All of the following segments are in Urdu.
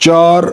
4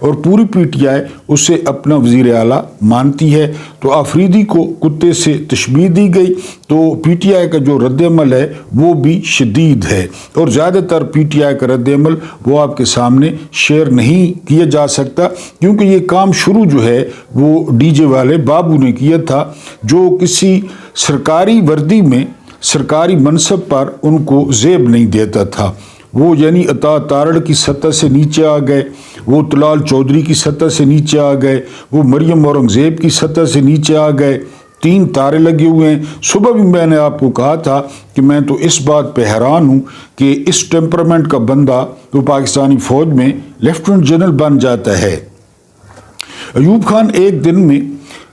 اور پوری پی ٹی آئی اسے اپنا وزیر اعلیٰ مانتی ہے۔ تو آفریدی کو کتے سے تشبیہ دی گئی، تو پی ٹی آئی کا جو رد عمل ہے وہ بھی شدید ہے، اور زیادہ تر پی ٹی آئی کا رد عمل وہ آپ کے سامنے شیئر نہیں کیا جا سکتا، کیونکہ یہ کام شروع جو ہے وہ ڈی جے والے بابو نے کیا تھا، جو کسی سرکاری وردی میں سرکاری منصب پر ان کو زیب نہیں دیتا تھا۔ وہ یعنی عطا تارڑ کی سطح سے نیچے آ گئے، وہ طلال چودھری کی سطح سے نیچے آ گئے، وہ مریم اورنگزیب کی سطح سے نیچے آ گئے۔ 3 تارے لگے ہوئے ہیں۔ صبح بھی میں نے آپ کو کہا تھا کہ میں تو اس بات پہ حیران ہوں کہ اس ٹیمپرامنٹ کا بندہ تو پاکستانی فوج میں لیفٹیننٹ جنرل بن جاتا ہے۔ ایوب خان ایک دن میں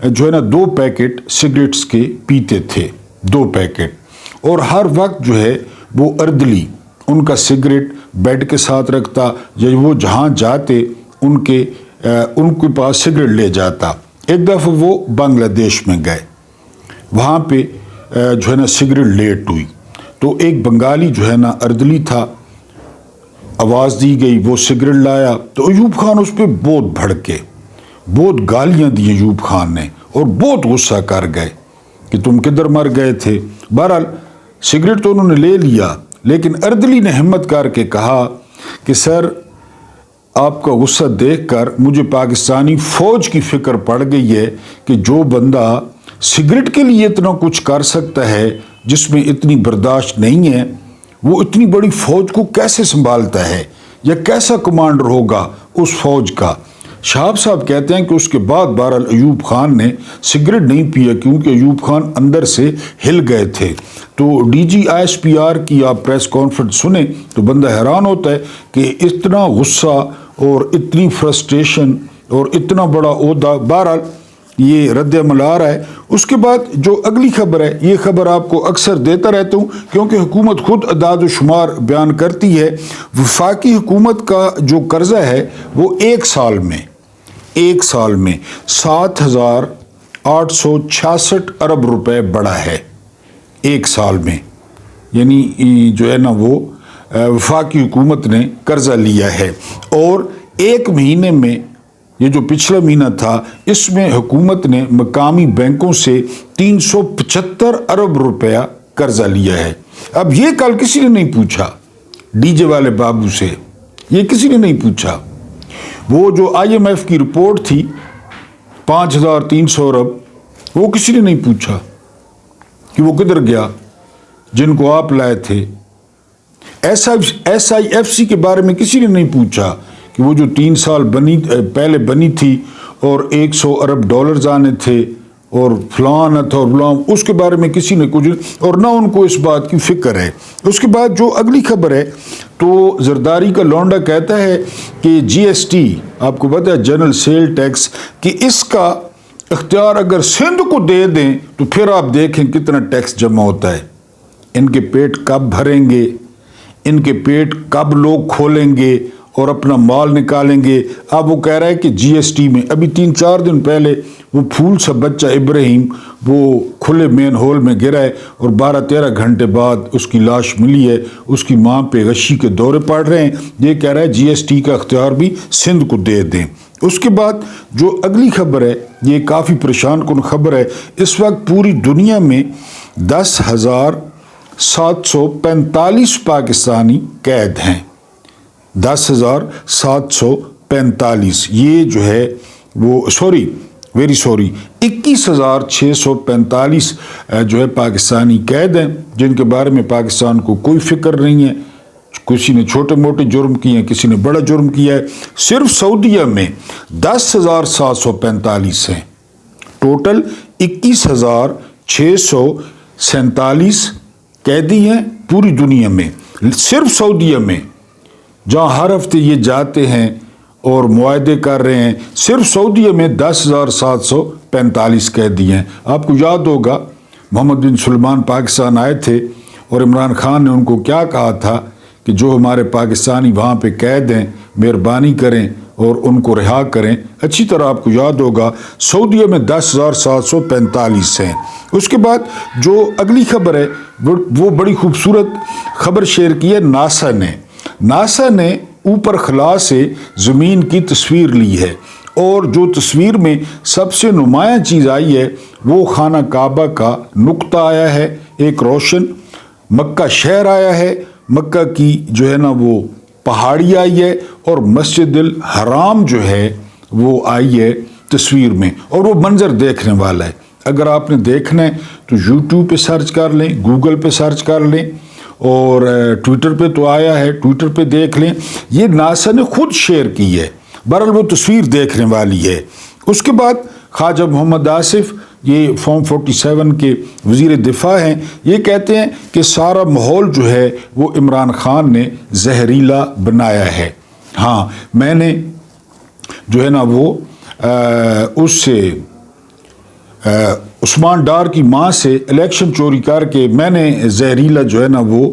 جو ہے نا 2 پیکٹ سگریٹس کے پیتے تھے، 2 پیکٹ، اور ہر وقت جو ہے وہ اردلی ان کا سگریٹ بیڈ کے ساتھ رکھتا، یا وہ جہاں جاتے ان کے پاس سگریٹ لے جاتا۔ ایک دفعہ وہ بنگلہ دیش میں گئے، وہاں پہ جو ہے نا سگریٹ لیٹ ہوئی، تو ایک بنگالی جو ہے نا اردلی تھا، آواز دی گئی، وہ سگریٹ لایا، تو ایوب خان اس پہ بہت بھڑکے، بہت گالیاں دی ایوب خان نے، اور بہت غصہ کر گئے کہ تم کدھر مر گئے تھے۔ بہرحال سگریٹ تو انہوں نے لے لیا، لیکن اردلی نے ہمت کر کے کہا کہ سر آپ کا غصہ دیکھ کر مجھے پاکستانی فوج کی فکر پڑ گئی ہے کہ جو بندہ سگریٹ کے لیے اتنا کچھ کر سکتا ہے، جس میں اتنی برداشت نہیں ہے، وہ اتنی بڑی فوج کو کیسے سنبھالتا ہے، یا کیسا کمانڈر ہوگا اس فوج کا۔ شہاب صاحب کہتے ہیں کہ اس کے بعد بہرحال ایوب خان نے سگریٹ نہیں پیا، کیونکہ ایوب خان اندر سے ہل گئے تھے۔ تو D G I S P R کی آپ پریس کانفرنس سنیں تو بندہ حیران ہوتا ہے کہ اتنا غصہ اور اتنی فرسٹریشن اور اتنا بڑا عہدہ، بہرحال یہ رد عمل آ رہا ہے۔ اس کے بعد جو اگلی خبر ہے، یہ خبر آپ کو اکثر دیتا رہتا ہوں کیونکہ حکومت خود اعداد و شمار بیان کرتی ہے۔ وفاقی حکومت کا جو قرضہ ہے وہ ایک سال میں 7,866 ارب روپے بڑھا ہے، ایک سال میں، یعنی جو ہے نا وہ وفاقی حکومت نے قرضہ لیا ہے، اور ایک مہینے میں، یہ جو پچھلا مہینہ تھا، اس میں حکومت نے مقامی بینکوں سے 375 ارب روپیہ قرضہ لیا ہے۔ اب یہ کل کسی نے نہیں پوچھا ڈی جے والے بابو سے، یہ کسی نے نہیں پوچھا۔ وہ جو آئی ایم ایف کی رپورٹ تھی 5,300 ارب، وہ کسی نے نہیں پوچھا کہ وہ کدھر گیا جن کو آپ لائے تھے۔ ایس آئی ایف سی کے بارے میں کسی نے نہیں پوچھا کہ وہ جو 3 سال پہلے بنی تھی اور 100 ارب ڈالرز آنے تھے اور فلاں تھا اور فلاں، اس کے بارے میں کسی نے کچھ، اور نہ ان کو اس بات کی فکر ہے۔ اس کے بعد جو اگلی خبر ہے تو زرداری کا لونڈا کہتا ہے کہ جی ایس ٹی، آپ کو پتہ ہے جنرل سیل ٹیکس، کہ اس کا اختیار اگر سندھ کو دے دیں تو پھر آپ دیکھیں کتنا ٹیکس جمع ہوتا ہے۔ ان کے پیٹ کب بھریں گے، ان کے پیٹ کب لوگ کھولیں گے اور اپنا مال نکالیں گے۔ اب وہ کہہ رہا ہے کہ جی ایس ٹی میں، ابھی 3-4 دن پہلے وہ پھول سا بچہ ابراہیم وہ کھلے مین ہول میں گرا ہے، اور 12-13 گھنٹے بعد اس کی لاش ملی ہے، اس کی ماں پہ غشی کے دورے پڑ رہے ہیں۔ یہ کہہ رہا ہے جی ایس ٹی کا اختیار بھی سندھ کو دے دیں۔ اس کے بعد جو اگلی خبر ہے، یہ کافی پریشان کن خبر ہے۔ اس وقت پوری دنیا میں 10,745 پاکستانی قید ہیں، 10,745۔ یہ جو ہے وہ 21,645 جو ہے پاکستانی قید ہیں، جن کے بارے میں پاکستان کو کوئی فکر نہیں ہے۔ کسی نے چھوٹے موٹے جرم کیے ہیں، کسی نے بڑا جرم کیا ہے۔ صرف سعودیہ میں 10,745 ہیں، ٹوٹل 21,647 قیدی ہیں پوری دنیا میں، صرف سعودیہ میں، جہاں ہر ہفتے یہ جاتے ہیں اور معاہدے کر رہے ہیں۔ صرف سعودیہ میں 10,745 قیدی ہیں۔ آپ کو یاد ہوگا محمد بن سلمان پاکستان آئے تھے اور عمران خان نے ان کو کیا کہا تھا کہ جو ہمارے پاکستانی وہاں پہ قید ہیں مہربانی کریں اور ان کو رہا کریں۔ اچھی طرح آپ کو یاد ہوگا سعودیہ میں 10,745 ہیں۔ اس کے بعد جو اگلی خبر ہے وہ بڑی خوبصورت خبر شیئر کی ہے ناسا نے اوپر خلا سے زمین کی تصویر لی ہے، اور جو تصویر میں سب سے نمایاں چیز آئی ہے وہ خانہ کعبہ کا نقطہ آیا ہے، ایک روشن مکہ شہر آیا ہے، مکہ کی جو ہے نا وہ پہاڑی آئی ہے، اور مسجد الحرام جو ہے وہ آئی ہے تصویر میں، اور وہ منظر دیکھنے والا ہے۔ اگر آپ نے دیکھنا ہے تو یوٹیوب پہ سرچ کر لیں، گوگل پہ سرچ کر لیں، اور ٹویٹر پہ تو آیا ہے، ٹویٹر پہ دیکھ لیں۔ یہ ناسا نے خود شیئر کی ہے، بہرحال وہ تصویر دیکھنے والی ہے۔ اس کے بعد خواجہ محمد آصف، یہ فارم 47 کے وزیر دفاع ہیں، یہ کہتے ہیں کہ سارا ماحول جو ہے وہ عمران خان نے زہریلا بنایا ہے۔ ہاں، میں نے جو ہے نا وہ اس سے عثمان ڈار کی ماں سے الیکشن چوری کر کے میں نے زہریلا جو ہے نا وہ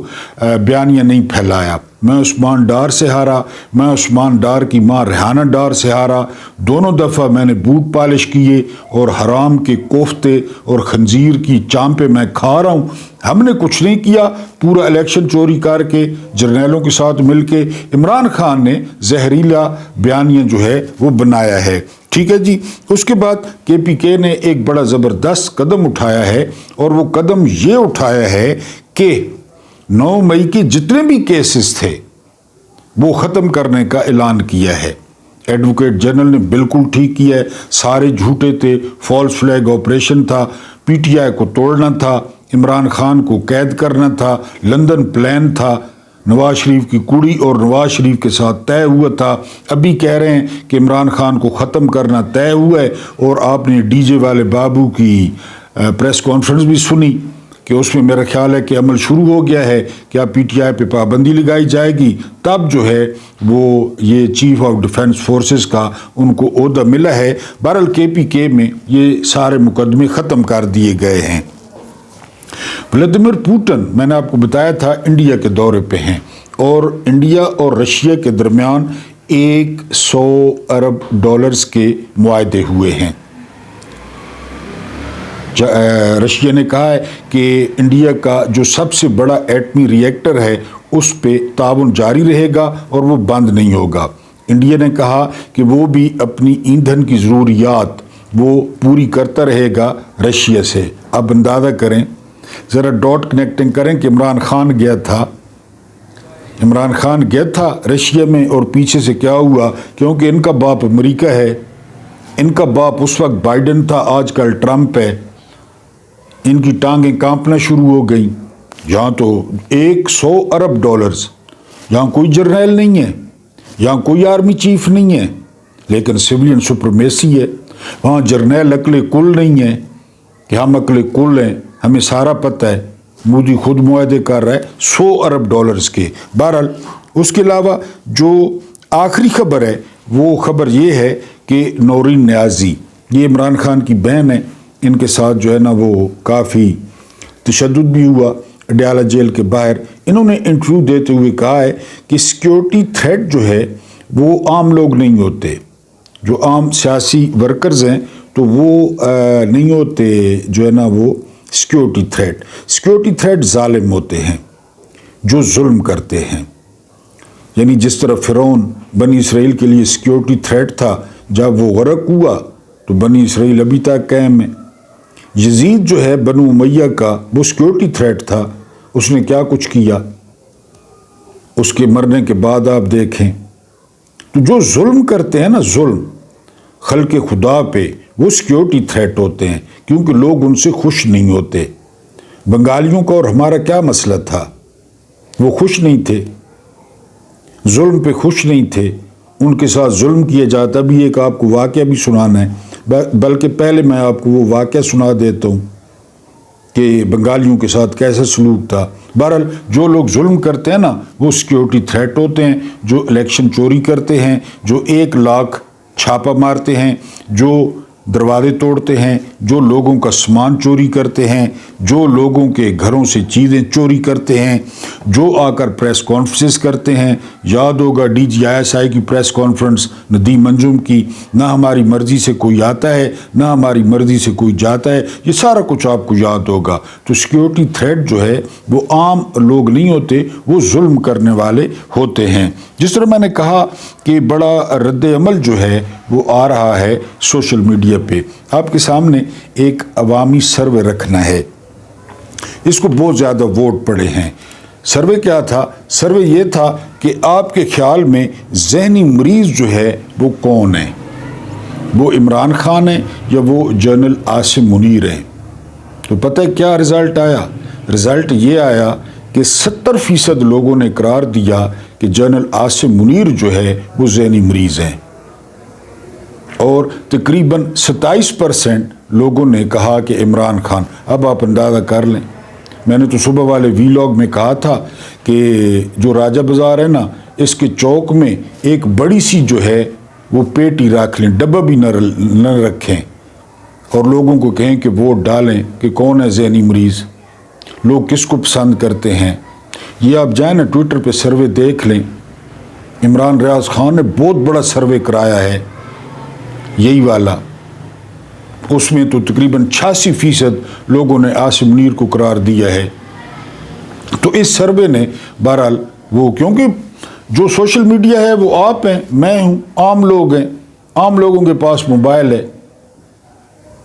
بیانیہ نہیں پھیلایا۔ میں عثمان ڈار سے ہارا، میں عثمان ڈار کی ماں ریحانہ ڈار سے ہارا، دونوں دفعہ میں نے بوٹ پالش کیے اور حرام کے کوفتے اور خنزیر کی چامپے میں کھا رہا ہوں۔ ہم نے کچھ نہیں کیا، پورا الیکشن چوری کر کے جرنیلوں کے ساتھ مل کے عمران خان نے زہریلا بیانیہ جو ہے وہ بنایا ہے۔ ٹھیک ہے جی۔ اس کے بعد کے پی کے نے ایک بڑا زبردست قدم اٹھایا ہے، اور وہ قدم یہ اٹھایا ہے کہ 9 مئی کے جتنے بھی کیسز تھے وہ ختم کرنے کا اعلان کیا ہے۔ ایڈوکیٹ جنرل نے بالکل ٹھیک کیا ہے، سارے جھوٹے تھے، فالس فلیگ آپریشن تھا، پی ٹی آئی کو توڑنا تھا، عمران خان کو قید کرنا تھا، لندن پلان تھا، نواز شریف کی کڑی اور نواز شریف کے ساتھ طے ہوا تھا۔ ابھی کہہ رہے ہیں کہ عمران خان کو ختم کرنا طے ہوا ہے، اور آپ نے ڈی جے والے بابو کی پریس کانفرنس بھی سنی کہ اس میں میرا خیال ہے کہ عمل شروع ہو گیا ہے کہ اب پی ٹی آئی پہ پابندی لگائی جائے گی، تب جو ہے وہ یہ چیف آف ڈیفنس فورسز کا ان کو عہدہ ملا ہے۔ بہرحال کے پی کے میں یہ سارے مقدمے ختم کر دیے گئے ہیں۔ ولادیمیر پوٹن، میں نے آپ کو بتایا تھا، انڈیا کے دورے پہ ہیں، اور انڈیا اور رشیا کے درمیان $100 ارب کے معاہدے ہوئے ہیں۔ رشیا نے کہا ہے کہ انڈیا کا جو سب سے بڑا ایٹمی ری ایکٹر ہے اس پہ تعاون جاری رہے گا اور وہ بند نہیں ہوگا۔ انڈیا نے کہا کہ وہ بھی اپنی ایندھن کی ضروریات وہ پوری کرتا رہے گا رشیا سے۔ اب اندازہ کریں، ذرا ڈاٹ کنیکٹنگ کریں کہ عمران خان گیا تھا رشیا میں، اور پیچھے سے کیا ہوا، کیونکہ ان کا باپ امریکہ ہے، ان کا باپ اس وقت بائیڈن تھا، آج کل ٹرمپ ہے، ان کی ٹانگیں کانپنا شروع ہو گئیں۔ یہاں تو $100 ارب، یہاں کوئی جرنیل نہیں ہے، یہاں کوئی آرمی چیف نہیں ہے، لیکن سویلین سپریمیسی ہے۔ وہاں جرنیل عقل کل نہیں ہے کہ ہم عقل کل ہیں، ہمیں سارا پتہ ہے۔ مودی خود معاہدے کر رہا ہے $100 ارب کے۔ بہرحال اس کے علاوہ جو آخری خبر ہے وہ خبر یہ ہے کہ نورین نیازی، یہ عمران خان کی بہن ہے، ان کے ساتھ جو ہے نا وہ کافی تشدد بھی ہوا اڈیالہ جیل کے باہر۔ انہوں نے انٹرویو دیتے ہوئے کہا ہے کہ سیکیورٹی تھریٹ جو ہے وہ عام لوگ نہیں ہوتے، جو عام سیاسی ورکرز ہیں تو وہ نہیں ہوتے جو ہے نا وہ سیکیورٹی تھریٹ ظالم ہوتے ہیں جو ظلم کرتے ہیں۔ یعنی جس طرح فرعون بنی اسرائیل کے لیے سیکیورٹی تھریٹ تھا، جب وہ غرق ہوا تو بنی اسرائیل ابھی تک قائم ہے۔ یزید جو ہے بنو امیہ کا، وہ سیکیورٹی تھریٹ تھا، اس نے کیا کچھ کیا، اس کے مرنے کے بعد آپ دیکھیں۔ تو جو ظلم کرتے ہیں نا، ظلم خلق خدا پہ، وہ سیکیورٹی تھریٹ ہوتے ہیں، کیونکہ لوگ ان سے خوش نہیں ہوتے۔ بنگالیوں کا اور ہمارا کیا مسئلہ تھا؟ وہ خوش نہیں تھے، ظلم پہ خوش نہیں تھے، ان کے ساتھ ظلم کیا جاتا۔ بھی ایک آپ کو واقعہ بھی سنانا ہے، بلکہ پہلے میں آپ کو وہ واقعہ سنا دیتا ہوں کہ بنگالیوں کے ساتھ کیسا سلوک تھا۔ بہرحال جو لوگ ظلم کرتے ہیں نا وہ سیکیورٹی تھریٹ ہوتے ہیں، جو الیکشن چوری کرتے ہیں، جو 1 لاکھ چھاپہ مارتے ہیں، جو دروازے توڑتے ہیں، جو لوگوں کا سامان چوری کرتے ہیں، جو لوگوں کے گھروں سے چیزیں چوری کرتے ہیں، جو آ کر پریس کانفرنس کرتے ہیں۔ یاد ہوگا D G I S I کی پریس کانفرنس ندیم انجم کی، نہ ہماری مرضی سے کوئی آتا ہے نہ ہماری مرضی سے کوئی جاتا ہے، یہ سارا کچھ آپ کو یاد ہوگا۔ تو سیکیورٹی تھریٹ جو ہے وہ عام لوگ نہیں ہوتے، وہ ظلم کرنے والے ہوتے ہیں۔ جس طرح میں نے کہا کہ بڑا رد عمل جو ہے وہ آ رہا ہے سوشل میڈیا پہ، آپ کے سامنے ایک عوامی سروے رکھنا ہے، اس کو بہت زیادہ ووٹ پڑے ہیں۔ سروے کیا تھا؟ سروے یہ تھا کہ آپ کے خیال میں ذہنی مریض جو ہے وہ کون ہے؟ وہ عمران خان ہے یا وہ جنرل عاصم منیر ہیں؟ تو پتہ ہے کیا رزلٹ آیا؟ رزلٹ یہ آیا کہ 70% لوگوں نے قرار دیا کہ جنرل عاصم منیر جو ہے وہ ذہنی مریض ہیں، اور تقریباً 27% لوگوں نے کہا کہ عمران خان۔ اب آپ اندازہ کر لیں، میں نے تو صبح والے ویلاگ میں کہا تھا کہ جو راجہ بازار ہے نا، اس کے چوک میں ایک بڑی سی جو ہے وہ پیٹی رکھ لیں، ڈبہ بھی نہ رکھیں، اور لوگوں کو کہیں کہ ووٹ ڈالیں کہ کون ہے ذہنی مریض، لوگ کس کو پسند کرتے ہیں۔ یہ آپ جائیں نا ٹویٹر پہ سروے دیکھ لیں، عمران ریاض خان نے بہت بڑا سروے کرایا ہے یہی والا، اس میں تو تقریباً 86% لوگوں نے عاصم منیر کو قرار دیا ہے۔ تو اس سروے نے بہرحال وہ، کیونکہ جو سوشل میڈیا ہے وہ آپ ہیں، میں ہوں، عام لوگ ہیں، عام لوگوں کے پاس موبائل ہے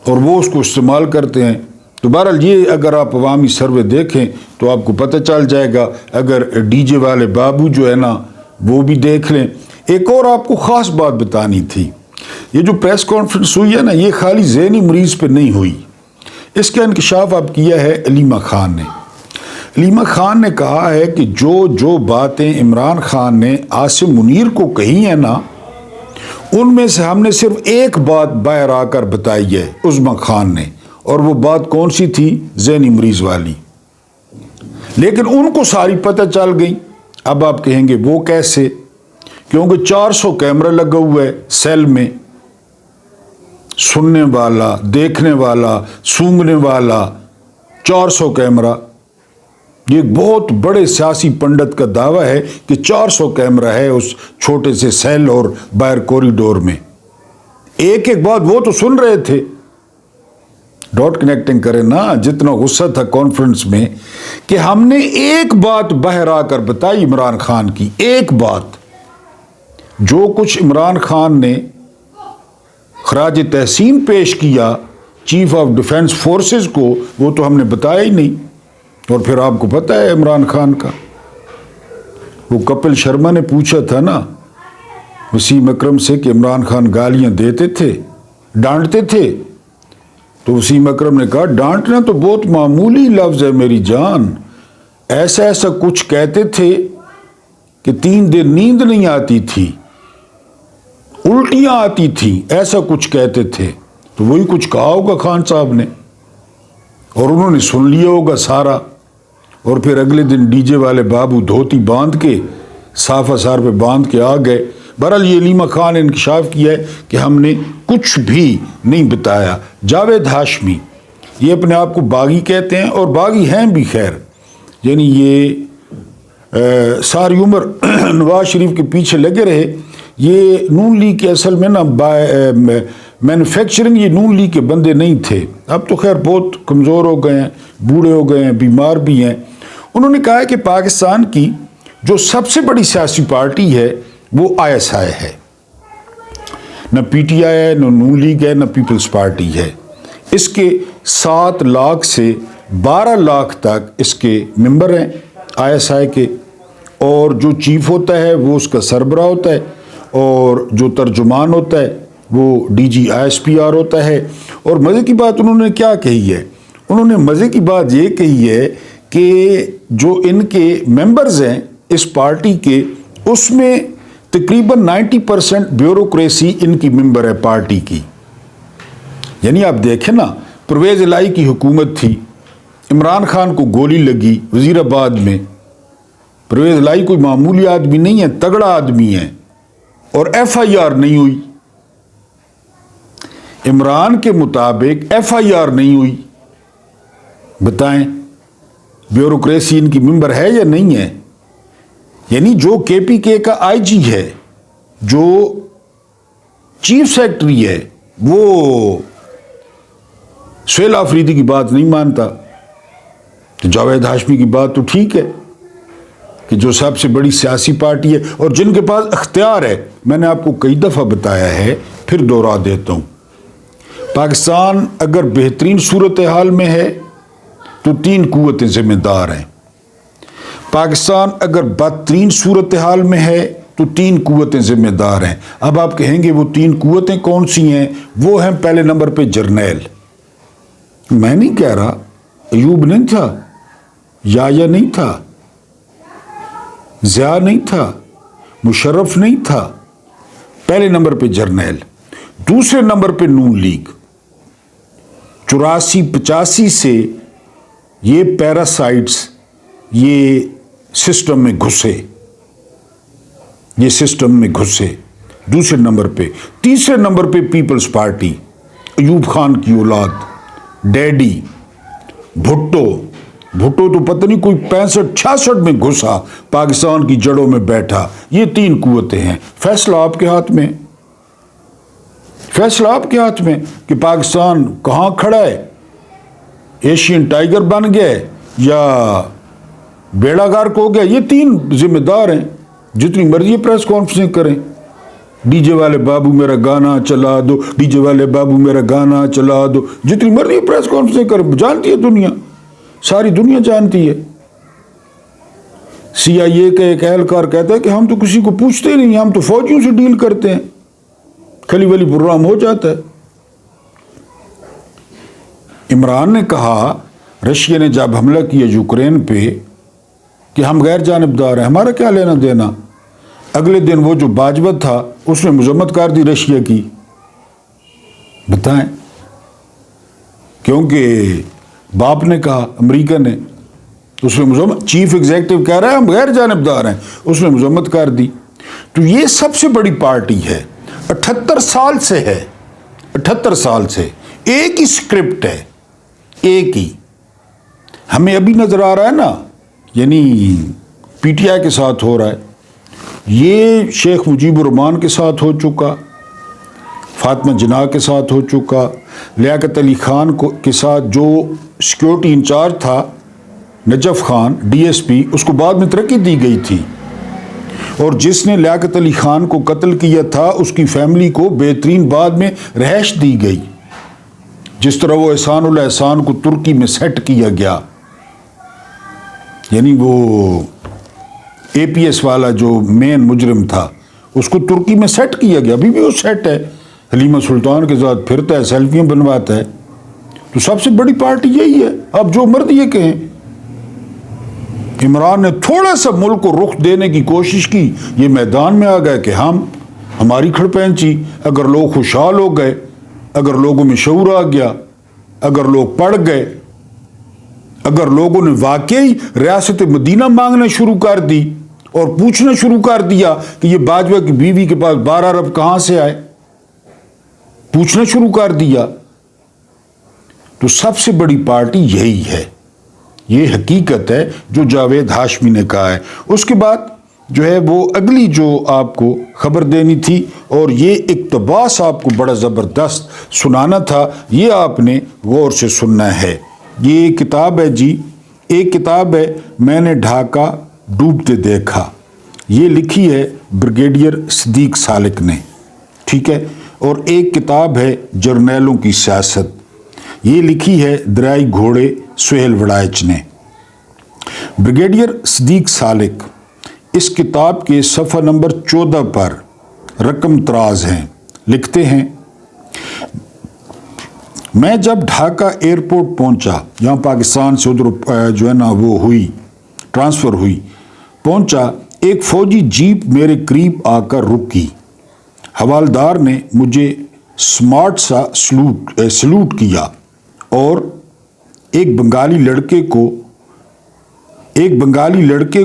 اور وہ اس کو استعمال کرتے ہیں۔ تو بہرحال یہ اگر آپ عوامی سروے دیکھیں تو آپ کو پتہ چل جائے گا، اگر ڈی جے والے بابو جو ہے نا وہ بھی دیکھ لیں۔ ایک اور آپ کو خاص بات بتانی تھی، یہ جو پریس کانفرنس ہوئی ہے نا، یہ خالی ذہنی مریض پہ نہیں ہوئی، اس کا انکشاف اب کیا ہے علیمہ خان نے۔ علیمہ خان نے کہا ہے کہ جو باتیں عمران خان نے عاصم منیر کو کہی ہیں نا، ان میں سے ہم نے صرف ایک بات باہر آ کر بتائی ہے عظمیٰ خان نے، اور وہ بات کون سی تھی؟ ذہنی مریض والی، لیکن ان کو ساری پتہ چل گئی۔ اب آپ کہیں گے وہ کیسے؟ کیونکہ 400 کیمرہ لگا ہوا ہے سیل میں، سننے والا، دیکھنے والا، سونگھنے والا، 400 کیمرہ۔ یہ بہت بڑے سیاسی پنڈت کا دعویٰ ہے کہ 400 کیمرہ ہے اس چھوٹے سے سیل اور باہر کوریڈور میں، ایک ایک بات وہ تو سن رہے تھے۔ ڈاٹ کنیکٹنگ کریں نا، جتنا غصہ تھا کانفرنس میں کہ ہم نے ایک بات باہر آ کر بتائی عمران خان کی، ایک بات، جو کچھ عمران خان نے خراج تحسین پیش کیا چیف آف ڈیفنس فورسز کو، وہ تو ہم نے بتایا ہی نہیں۔ اور پھر آپ کو پتہ ہے عمران خان کا، وہ کپل شرما نے پوچھا تھا نا وسیم اکرم سے کہ عمران خان گالیاں دیتے تھے، ڈانٹتے تھے، تو وسیم اکرم نے کہا ڈانٹنا تو بہت معمولی لفظ ہے میری جان، ایسا کچھ کہتے تھے کہ 3 دن نیند نہیں آتی تھی، الٹیاں آتی تھی، ایسا کچھ کہتے تھے۔ تو وہی کچھ کہا ہوگا خان صاحب نے، اور انہوں نے سن لیا ہوگا سارا، اور پھر اگلے دن ڈی جے والے بابو دھوتی باندھ کے، صافہ سار پہ باندھ کے آ گئے۔ بہرحال یہ علیمہ خان نے انکشاف کیا ہے کہ ہم نے کچھ بھی نہیں بتایا۔ جاوید ہاشمی، یہ اپنے آپ کو باغی کہتے ہیں اور باغی ہیں بھی، خیر، یعنی یہ ساری عمر نواز شریف کے پیچھے لگے رہے۔ یہ نون لیگ کے اصل میں نا مینوفیکچرنگ، یہ نون لیگ کے بندے نہیں تھے، اب تو خیر بہت کمزور ہو گئے ہیں، بوڑھے ہو گئے ہیں، بیمار بھی ہیں۔ انہوں نے کہا ہے کہ پاکستان کی جو سب سے بڑی سیاسی پارٹی ہے وہ ISI ہے، نہ PTI ہے، نہ نون لیگ ہے، نہ پیپلز پارٹی ہے۔ اس کے 7 لاکھ سے 12 لاکھ تک اس کے ممبر ہیں ISI کے، اور جو چیف ہوتا ہے وہ اس کا سربراہ ہوتا ہے، اور جو ترجمان ہوتا ہے وہ DG ISPR ہوتا ہے۔ اور مزے کی بات انہوں نے کیا کہی ہے؟ انہوں نے مزے کی بات یہ کہی ہے کہ جو ان کے ممبرز ہیں اس پارٹی کے، اس میں تقریباً 90% بیوروکریسی ان کی ممبر ہے پارٹی کی۔ یعنی آپ دیکھیں نا، پرویز الہی کی حکومت تھی، عمران خان کو گولی لگی وزیر آباد میں، پرویز الہی کوئی معمولی آدمی نہیں ہے، تگڑا آدمی ہے، اور FIR نہیں ہوئی، عمران کے مطابق FIR نہیں ہوئی۔ بتائیں بیوروکریسی ان کی ممبر ہے یا نہیں ہے؟ یعنی جو KPK کا IG ہے، جو چیف سیکرٹری ہے، وہ سہیل آفریدی کی بات نہیں مانتا، تو جاوید ہاشمی کی بات تو ٹھیک ہے۔ کہ جو سب سے بڑی سیاسی پارٹی ہے اور جن کے پاس اختیار ہے. میں نے آپ کو کئی دفعہ بتایا ہے، پھر دوہرا دیتا ہوں. پاکستان اگر بہترین صورتحال میں ہے تو 3 قوتیں ذمہ دار ہیں. پاکستان اگر بدترین صورتحال میں ہے تو 3 قوتیں ذمہ دار ہیں. اب آپ کہیں گے وہ 3 قوتیں کون سی ہیں؟ وہ ہیں پہلے نمبر پہ جرنیل. میں نہیں کہہ رہا، ایوب نہیں تھا، یایا نہیں تھا، ضیاء نہیں تھا، مشرف نہیں تھا. پہلے نمبر پہ جرنیل. دوسرے نمبر پہ نون لیگ. 84-85 سے یہ پیراسائٹس یہ سسٹم میں گھسے. دوسرے نمبر پہ. تیسرے نمبر پہ پیپلز پارٹی، ایوب خان کی اولاد، ڈیڈی بھٹو تو پتہ نہیں کوئی 65-66 میں گھسا، پاکستان کی جڑوں میں بیٹھا. یہ 3 قوتیں ہیں. فیصلہ آپ کے ہاتھ میں، کہ پاکستان کہاں کھڑا ہے، ایشین ٹائیگر بن گیا یا بیڑا غرق ہو گیا. یہ 3 ذمہ دار ہیں. جتنی مرضی پریس کانفرنسیں کریں، ڈی جے والے بابو میرا گانا چلا دو، ڈی جے والے بابو میرا گانا چلا دو، جتنی مرضی پریس کانفرنسیں کریں. جانتی ہے دنیا، ساری دنیا جانتی ہے. CIA کا ایک اہلکار کہتا ہے کہ ہم تو کسی کو پوچھتے نہیں، ہم تو فوجیوں سے ڈیل کرتے ہیں، کھلی ولی پروگرام ہو جاتا ہے. عمران نے کہا رشیا نے جب حملہ کیا یوکرین پہ کہ ہم غیر جانبدار ہیں، ہمارا کیا لینا دینا. اگلے دن وہ جو باجوہ تھا اس نے مذمت کر دی رشیا کی. بتائیں، کیونکہ باپ نے کہا، امریکہ نے، اس نے مذمت، چیف ایگزیکٹو کہہ رہا ہے ہم غیر جانبدار ہیں، اس نے مذمت کر دی. تو یہ سب سے بڑی پارٹی ہے، 78 سال سے ہے، 78 سال سے ایک ہی سکرپٹ ہے، ایک ہی. ہمیں ابھی نظر آ رہا ہے نا، یعنی PTI کے ساتھ ہو رہا ہے، یہ شیخ مجیب الرحمان کے ساتھ ہو چکا، فاطمہ جناح کے ساتھ ہو چکا، لیاقت علی خان کے ساتھ جو سیکیورٹی انچارج تھا نجف خان DSP، اس کو بعد میں ترقی دی گئی تھی، اور جس نے لیاقت علی خان کو قتل کیا تھا اس کی فیملی کو بہترین بعد میں رہائش دی گئی. جس طرح وہ احسان اللہ احسان کو ترکی میں سیٹ کیا گیا، یعنی وہ APS والا جو مین مجرم تھا اس کو ترکی میں سیٹ کیا گیا، ابھی بھی وہ سیٹ ہے، حلیمہ سلطان کے ساتھ پھرتا ہے، سیلفیاں بنواتا ہے. تو سب سے بڑی پارٹی یہی ہے. اب جو مرضی یہ کہیں، عمران نے تھوڑا سا ملک کو رخ دینے کی کوشش کی، یہ میدان میں آ گئے کہ ہماری کھڑپینچی. اگر لوگ خوشحال ہو گئے، اگر لوگوں میں شعور آ گیا، اگر لوگ پڑھ گئے، اگر لوگوں نے واقعی ریاست مدینہ مانگنا شروع کر دی اور پوچھنا شروع کر دیا کہ یہ باجوہ کی بیوی کے پاس 12 ارب کہاں سے آئے، پوچھنا شروع کر دیا، تو سب سے بڑی پارٹی یہی ہے. یہ حقیقت ہے جو جاوید ہاشمی نے کہا ہے. اس کے بعد جو ہے وہ اگلی جو آپ کو خبر دینی تھی، اور یہ اقتباس آپ کو بڑا زبردست سنانا تھا، یہ آپ نے غور سے سننا ہے. یہ کتاب ہے جی، ایک کتاب ہے میں نے ڈھاکہ ڈوبتے دیکھا، یہ لکھی ہے بریگیڈیئر صدیق سالک نے، ٹھیک ہے. اور ایک کتاب ہے جرنیلوں کی سیاست، یہ لکھی ہے درائی گھوڑے سہیل وڑائچ نے. بریگیڈیئر صدیق سالک اس کتاب کے صفحہ نمبر 14 پر رقم طراز ہیں، لکھتے ہیں میں جب ڈھاکہ ایئرپورٹ پہنچا، یہاں پاکستان سے ادھر جو ہے نا وہ ہوئی ٹرانسفر ہوئی، پہنچا، ایک فوجی جیپ میرے قریب آ کر رکی. حوالدار نے مجھے سمارٹ سا سلوٹ کیا اور ایک بنگالی لڑکے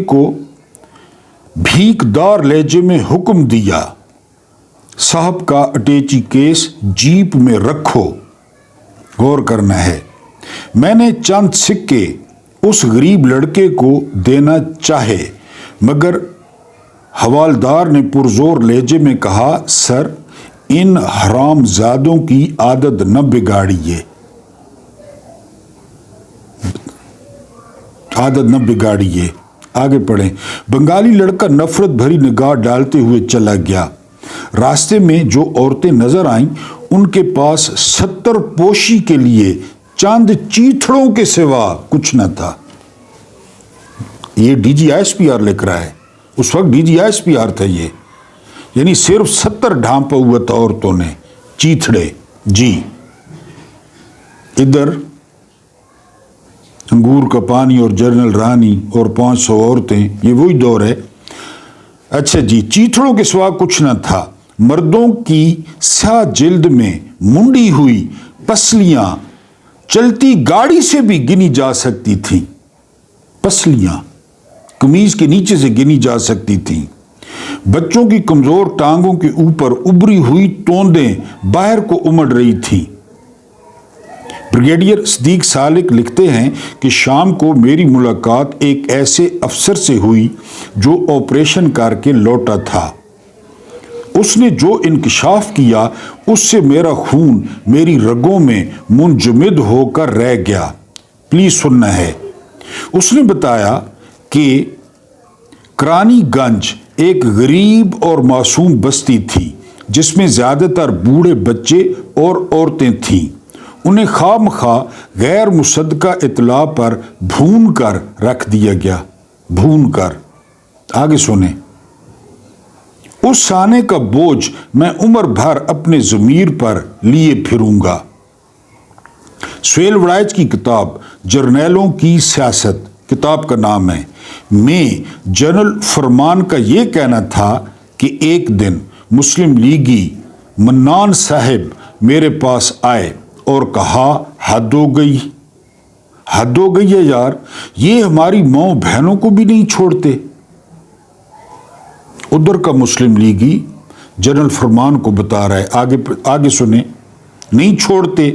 کو بھیک دار لہجے میں حکم دیا، صاحب کا اٹیچی کیس جیپ میں رکھو، غور کرنا ہے. میں نے چند سکے اس غریب لڑکے کو دینا چاہے، مگر حوالدار نے پرزور لہجے میں کہا، سر ان حرام زادوں کی عادت نہ بگاڑیے، آگے پڑھیں۔ بنگالی لڑکا نفرت بھری نگاہ ڈالتے ہوئے چلا گیا۔ راستے میں جو عورتیں نظر آئیں ان کے پاس 70 پوشی کے لیے چند چیتھڑوں کے سوا کچھ نہ تھا۔ یہ D G S P R لکھ رہا ہے، اس وقت D G S P R تھا یہ، یعنی صرف 70 ڈھانپا ہوا تھا عورتوں نے، چیتھڑے جی۔ ادھر انگور کا پانی اور جنرل رانی اور 500 عورتیں، یہ وہی دور ہے۔ اچھا جی، چیتھڑوں کے سوا کچھ نہ تھا۔ مردوں کی سیاہ جلد میں منڈی ہوئی پسلیاں چلتی گاڑی سے بھی گنی جا سکتی تھیں، پسلیاں قمیض کے نیچے سے گنی جا سکتی تھیں۔ بچوں کی کمزور ٹانگوں کے اوپر ابری ہوئی توندیں باہر کو امڑ رہی تھیں۔ بریگیڈیئر صدیق سالک لکھتے ہیں کہ شام کو میری ملاقات ایک ایسے افسر سے ہوئی جو آپریشن کر کے لوٹا تھا۔ اس نے جو انکشاف کیا اس سے میرا خون میری رگوں میں منجمد ہو کر رہ گیا۔ پلیز سننا ہے۔ اس نے بتایا کہ کرانی گنج ایک غریب اور معصوم بستی تھی جس میں زیادہ تر بوڑھے بچے اور عورتیں تھیں۔ انہیں خواہ مخواہ غیر مصدقہ اطلاع پر بھون کر رکھ دیا گیا، بھون کر۔ آگے سنیں۔ اس سانے کا بوجھ میں عمر بھر اپنے ضمیر پر لیے پھروں گا۔ سہیل وڑائچ کی کتاب جرنیلوں کی سیاست، کتاب کا نام ہے، میں جنرل فرمان کا یہ کہنا تھا کہ ایک دن مسلم لیگی منان صاحب میرے پاس آئے اور کہا حد ہو گئی، حد ہو گئی ہے یار، یہ ہماری ماؤں بہنوں کو بھی نہیں چھوڑتے۔ ادھر کا مسلم لیگی جنرل فرمان کو بتا رہا ہے، آگے سنیں، نہیں چھوڑتے۔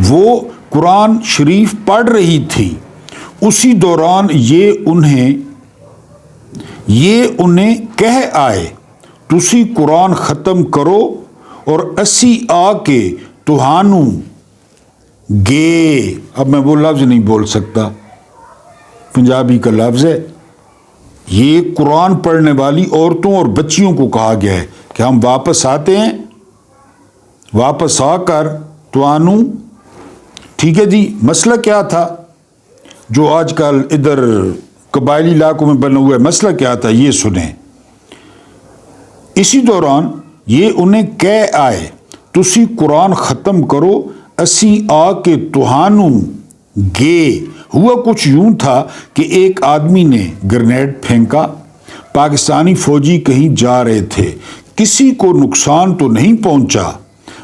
وہ قرآن شریف پڑھ رہی تھی، اسی دوران یہ انہیں کہہ آئے تسی قرآن ختم کرو اور اسی آ کے توہانوں گے۔ اب میں وہ لفظ نہیں بول سکتا، پنجابی کا لفظ ہے۔ یہ قرآن پڑھنے والی عورتوں اور بچیوں کو کہا گیا ہے کہ ہم واپس آتے ہیں، واپس آ کر توانوں، ٹھیک ہے جی۔ مسئلہ کیا تھا جو آج کل ادھر قبائلی علاقوں میں بنا ہوا ہے، مسئلہ کیا تھا یہ سنیں۔ اسی دوران یہ انہیں کہہ آئے تسی قرآن ختم کرو اسی آ کے توہانوں گے۔ ہوا کچھ یوں تھا کہ ایک آدمی نے گرنیڈ پھینکا، پاکستانی فوجی کہیں جا رہے تھے، کسی کو نقصان تو نہیں پہنچا،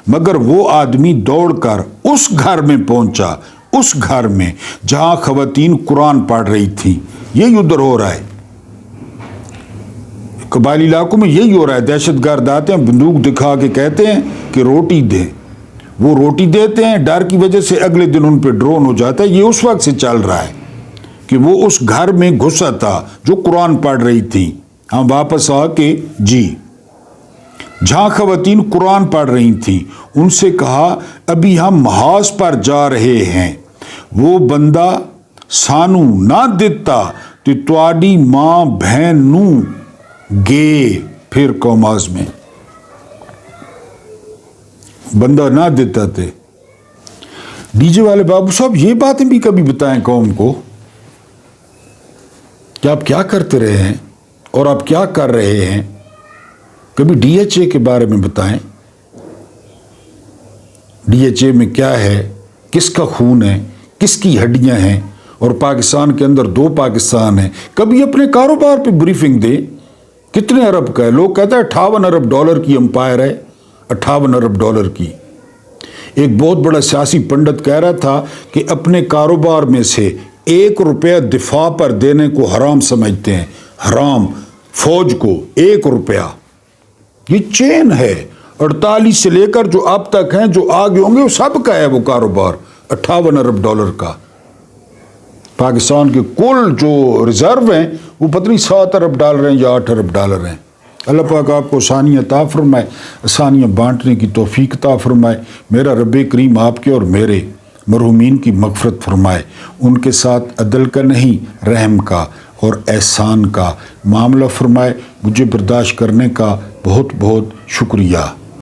مگر وہ آدمی دوڑ کر اس گھر میں پہنچا، اس گھر میں جہاں خواتین قرآن پڑھ رہی تھیں۔ یہی ادھر ہو رہا ہے، قبائلی علاقوں میں یہی ہو رہا ہے۔ دہشت گرد آتے ہیں، بندوق دکھا کے کہتے ہیں کہ روٹی دیں، وہ روٹی دیتے ہیں، ڈر کی وجہ سے اگلے دن ان پہ ڈرون ہو جاتا ہے۔ یہ اس وقت سے چل رہا ہے کہ وہ اس گھر میں گھسا تھا جو قرآن پڑھ رہی تھی، ہم واپس آ کے جی، جہاں خواتین قرآن پڑھ رہی تھیں، ان سے کہا ابھی ہم محاذ پر جا رہے ہیں، وہ بندہ سانو نہ دیتا تو تواڈی ماں بہن نو گے۔ پھر قوماز میں بندہ نہ دیتا تھے۔ ڈی جے والے بابو صاحب یہ باتیں بھی کبھی بتائیں قوم کو کہ آپ کیا کرتے رہے ہیں اور آپ کیا کر رہے ہیں، کبھی ڈی ایچ اے کے بارے میں بتائیں، ڈی ایچ اے میں کیا ہے، کس کا خون ہے، کس کی ہڈیاں ہیں، اور پاکستان کے اندر 2 پاکستان ہیں۔ کبھی اپنے کاروبار پہ بریفنگ دے، کتنے ارب کا ہے؟ لوگ کہتے ہیں 58 ارب ڈالر کی امپائر ہے، 58 ارب ڈالر کی۔ ایک بہت بڑا سیاسی پنڈت کہہ رہا تھا کہ اپنے کاروبار میں سے 1 روپیہ دفاع پر دینے کو حرام سمجھتے ہیں، حرام، فوج کو 1 روپیہ۔ یہ چین ہے، 48 سے لے کر جو اب تک ہیں، جو آگے ہوں گے، وہ سب کا ہے وہ کاروبار 58 ارب ڈالر کا۔ پاکستان کے کل جو ریزرو ہیں وہ پتہ نہیں 7 ارب ڈالر ہیں یا 8 ارب ڈالر ہیں۔ اللہ پاک آپ کو آسانیاں عطا فرمائے، آسانیاں بانٹنے کی توفیق عطا فرمائے۔ میرا رب کریم آپ کے اور میرے مرحومین کی مغفرت فرمائے، ان کے ساتھ عدل کا نہیں رحم کا اور احسان کا معاملہ فرمائے۔ مجھے برداشت کرنے کا بہت بہت شکریہ۔